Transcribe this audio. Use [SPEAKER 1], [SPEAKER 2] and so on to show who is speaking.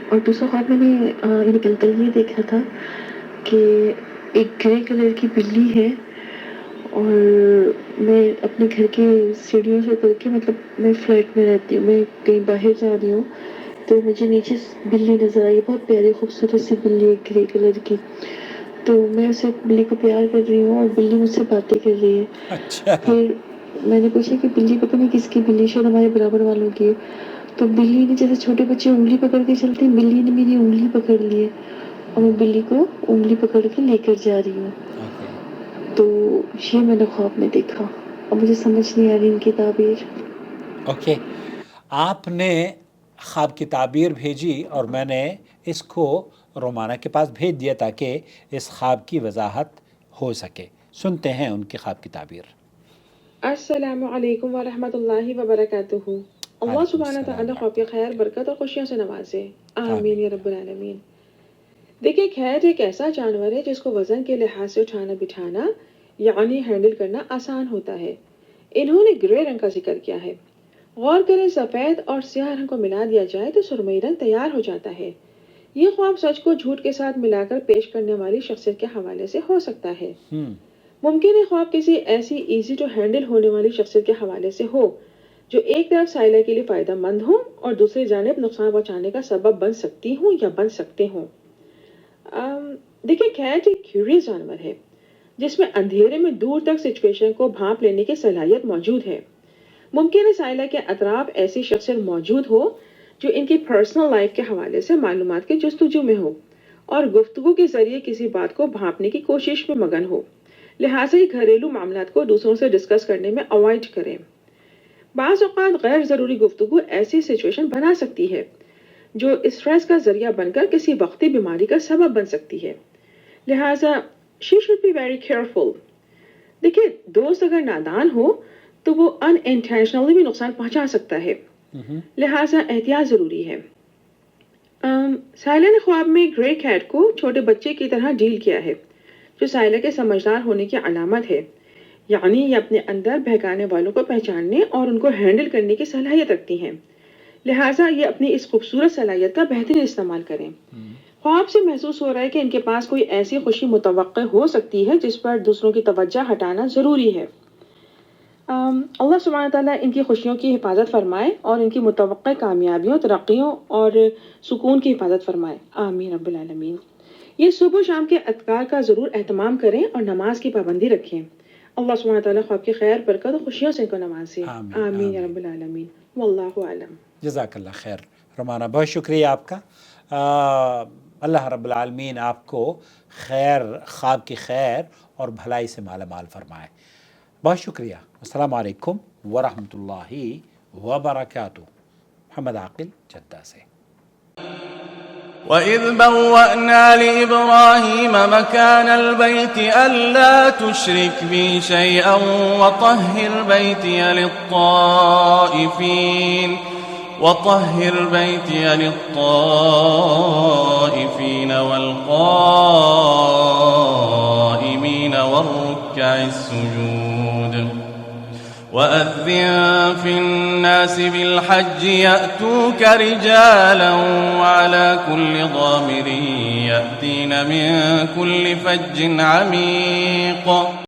[SPEAKER 1] اور دوسرا خواب میں نے نکلتا یہ دیکھا تھا کہ ایک گرے کلر کی بلی ہے، اور میں اپنے گھر کے سیڑھیوں سے اتر کے، مطلب میں فلیٹ میں رہتی ہوں، میں کہیں باہر جا رہی ہوں تو مجھے نیچے بلی نظر آئی، بہت پیاری خوبصورت سی بلی ہے گرے کلر کی. تو میں اسے بلی کو پیار کر رہی ہوں اور بلی مجھ سے باتیں کر رہی ہے.
[SPEAKER 2] اچھا.
[SPEAKER 1] پھر میں نے پوچھا کہ بلی پتہ نہیں کس کی بلی، شاید ہمارے برابر والوں کی ہے. تو بلی نے، جیسے چھوٹے بچے انگلی پکڑ کے چلتے ہیں، بلی نے میری انگلی پکڑ لی ہے اور میں بلی کو انگلی پکڑ کے لے کر جا رہی ہوں.
[SPEAKER 2] اوکے.
[SPEAKER 1] تو یہ میں نے خواب میں دیکھا اور مجھے سمجھ نہیں آ رہی ان کی تعبیر.
[SPEAKER 2] اوکے. آپ نے خواب کی تعبیر بھیجی اور میں نے اس کو رومانہ کے پاس بھیج دیا تاکہ اس خواب کی وضاحت ہو سکے. سنتے ہیں ان کی خواب کی تعبیر.
[SPEAKER 3] السلام علیکم ورحمۃ اللہ وبرکاتہ. اللہ
[SPEAKER 2] وعلیکم
[SPEAKER 3] سبحانہ
[SPEAKER 2] السلام
[SPEAKER 3] تعالیٰ خواب
[SPEAKER 2] ورحمۃ
[SPEAKER 3] کے خیر برکت اور خوشیوں سے نوازے.
[SPEAKER 2] اللہ.
[SPEAKER 3] آمین یا رب العالمین. دیکھیں، خیر ایک ایسا جانور ہے جس کو وزن کے لحاظ سے اٹھانا بٹھانا یعنی ہینڈل کرنا آسان ہوتا ہے. انہوں نے گرے رنگ کا ذکر کیا ہے. غور کریں، سفید اور سیاہ رنگ کو ملا دیا جائے تو سرمئی رنگ تیار ہو جاتا ہے. یہ خواب سچ کو جھوٹ کے ساتھ ملا کر پیش کرنے والی شخصیت کے حوالے سے ہو سکتا ہے. ممکن ہے خواب کسی ایسی ایزی ٹو ہینڈل ہونے والی شخصیت کے حوالے سے ہو جو ایک طرف سائلہ کے لیے فائدہ مند ہوں اور دوسری جانب نقصان پہنچانے کا سبب بن سکتی ہوں یا بن سکتے ہوں. دیکھیں، کیٹ ایک کیوریس جانور ہے جس میں اندھیرے میں دور تک سچویشن کو بھانپ لینے کی صلاحیت موجود ہے. ممکن ہے سائلہ کے اطراف ایسی شخصیت موجود ہو جو ان کی پرسنل لائف کے حوالے سے معلومات کے جستجو میں ہو اور گفتگو کے ذریعے کسی بات کو بھانپنے کی کوشش میں مگن ہو. لہٰذا ہی گھریلو معاملات کو دوسروں سے ڈسکس کرنے میں اوائڈ کریں. بعض اوقات غیر ضروری گفتگو ایسی سچویشن بنا سکتی ہے جو اسٹریس کا ذریعہ بن کر کسی وقتی بیماری کا سبب بن سکتی ہے. لہٰذا she should be very careful. دیکھیں، دوست اگر نادان ہو تو وہ ان انٹینشنلی بھی نقصان پہنچا سکتا ہے، لہٰذا احتیاط ضروری ہے. سائلہ نے خواب میں گرے کیٹ کو چھوٹے بچے کی طرح ڈیل کیا ہے جو سائلہ کے سمجھدار ہونے کی علامت ہے. یعنی یہ اپنے اندر بہکانے والوں کو پہچاننے اور ان کو ہینڈل کرنے کی صلاحیت رکھتی ہیں. لہٰذا یہ اپنی اس خوبصورت صلاحیت کا بہترین استعمال کریں. خواب سے محسوس ہو رہا ہے کہ ان کے پاس کوئی ایسی خوشی متوقع ہو سکتی ہے جس پر دوسروں کی توجہ ہٹانا ضروری ہے. اللہ سبحانہ تعالیٰ ان کی خوشیوں کی حفاظت فرمائے اور ان کی متوقع کامیابیوں، ترقیوں اور سکون کی حفاظت فرمائے. آمین رب العالمین. یہ صبح و شام کے اذکار کا ضرور اہتمام کریں اور نماز کی پابندی رکھیں. اللہ سبحانہ تعالیٰ خواب کی خیر برکت اور خوشیوں سے ان کو نوازے. آمین یا رب العالمین. واللہ اعلم.
[SPEAKER 2] جزاک اللہ خیر. رومانہ، بہت شکریہ آپ کا. اللہ رب العالمین آپ کو خیر، خواب کی خیر اور بھلائی سے مالا مال فرمائے. بہت شکریہ. السلام علیکم ورحمۃ اللہ وبرکاتہ. محمد عاقل، جدہ سے.
[SPEAKER 4] وَإِذْ بَوَّأْنَا لِإِبْرَاهِيمَ مَكَانَ الْبَيْتِ أَلَّا تُشْرِكْ بِي شَيْئًا وَطَهِّرْ بَيْتِيَ لِلطَّائِفِينَ وَالْقَائِمِينَ وَالرُّكَّعِ السُّجُودِ. وَأَذِّن فِي النَّاسِ بِالْحَجِّ يَأْتُوكَ رِجَالًا وَعَلَى كُلِّ ضَامِرٍ يَأْتِينَ مِن كُلِّ فَجٍّ عَمِيقٍ.